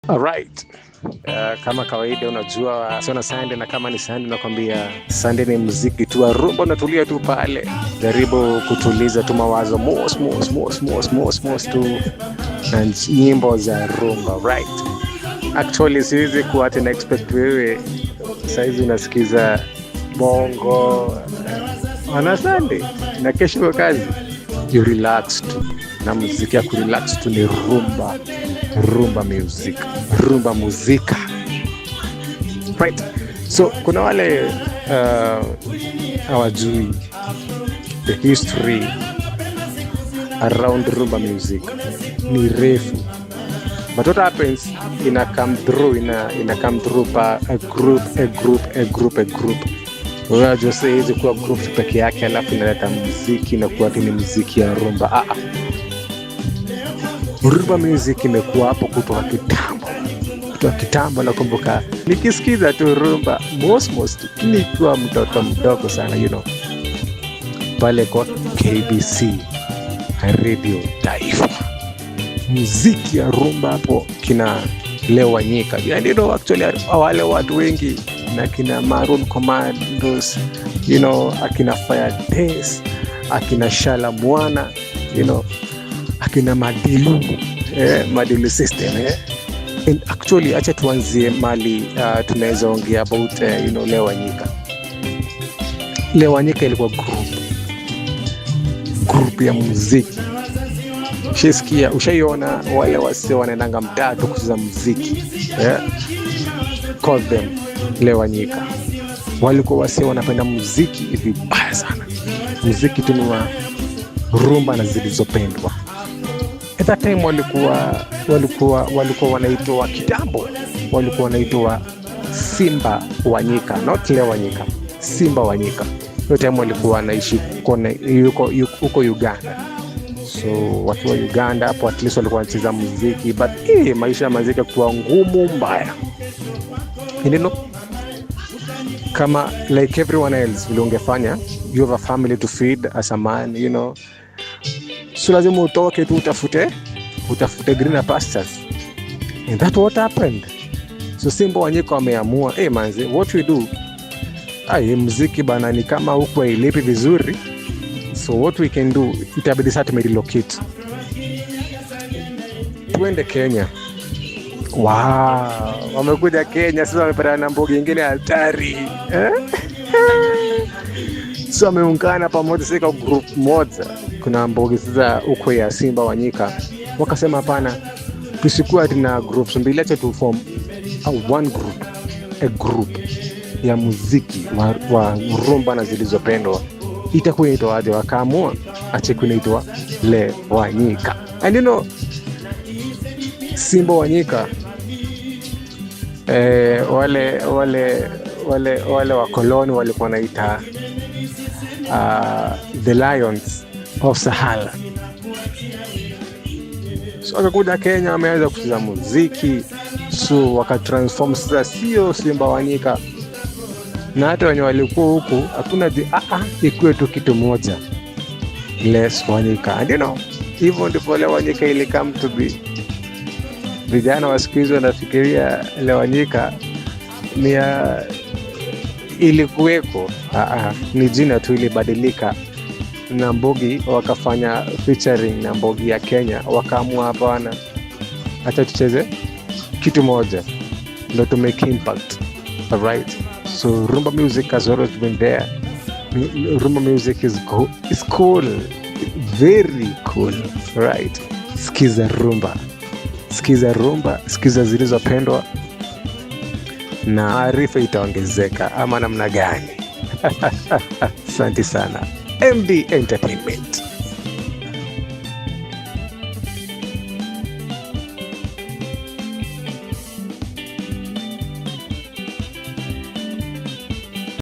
Alright. Kama kawaida unajua sio na Sunday, na kama ni Sunday nakwambia Sunday ni muziki tu wa rumba, unatulia tu pale, jaribu kutuliza tu mawazo most tu na nyimbo za rumba, right? Actually siwezi kuwa ati na expect wewe saizi unasikiza bongo ana Sunday na kesho kwa kazi, you relax tu na muziki ya kurelax tu ni rumba music, rumba muzika, right? So kuna wale hawajui the history around rumba music ni refu, but what happens ina come through pa a group. Unajua hizi kuwa group peke yake alafu inaleta muziki na kuwa ni muziki ya rumba. Rumba music imekuwa hapo kutoka kitambo. Nakumbuka nikisikiza tu rumba most nikiwa mtoto mdogo sana, pale kwa KBC Radio Taifa, muziki ya rumba hapo kina Leo Wanyika, actually wale watu wengi na kina Maroon Commandos, akina Fire Test, akina Shala Mwana, akina Madilu system. And actually acha tuanzie mali tunaweza ongea about Leo Wanyika. Leo Wanyika ilikuwa group ya muziki. Ushaiona wale wase wanaendanga mtatu kucheza muziki, call them Leo Wanyika. Walikuwa wase wanapenda muziki vibaya sana, muziki tu rumba na zilizopendwa. At that time walikuwa wanaitwa kitambo, walikuwa wanaitwa Simba Wanyika, not Leo Wanyika, Simba Wanyika. Hiyo time walikuwa wanaishi huko Uganda. So watu wa Uganda hapo at least walikuwa wanacheza muziki, but maisha ya muziki kwa ngumu mbaya. Kama like everyone else vile ungefanya, you have a family to feed as a man, so lazima utoke tu utafute greener pastures, and that's what happened. So Simba Wanyika wameamua manze, what we do, muziki bana ni kama huko ilipi vizuri, so what we can do, itabidi sasa tumerelocate tuende Kenya. Wamekuja Kenya sasa, wamepata na mbogi nyingine hatari, so wameungana pamoja sika group moja. Kuna mbogi sasa huko ya Simba Wanyika, wakasema hapana, tusikuwa na groups mbili, acha tu form a group ya muziki wa rumba na zilizopendwa. Itakuwa inaitwa aje? Wakaamua acha kuitwa Leo Wanyika. And Simba Wanyika, wale wakoloni walikuwa wanaita the Lions of Sahara. So wakakuja Kenya, wameanza kucheza muziki, so wakatransform sasa, sio Simba Wanyika na hata wenye walikuwa huku, hakuna ikuwe tu kitu moja, Leo Wanyika. And hivyo ndipo Leo Wanyika ili come to be. Vijana wa siku hizi wanafikiria Leo Wanyika ni ilikuweko. Ni jina tu ilibadilika na mbogi, wakafanya featuring na mbogi ya Kenya, wakaamua hapana, acha tucheze kitu moja ndio to make impact. Alright, so rumba music has always been there. Rumba music is cool, very cool, right? Sikiza rumba, sikiza zilizopendwa na arifa itaongezeka, ama namna gani? Asante sana MD Entertainment.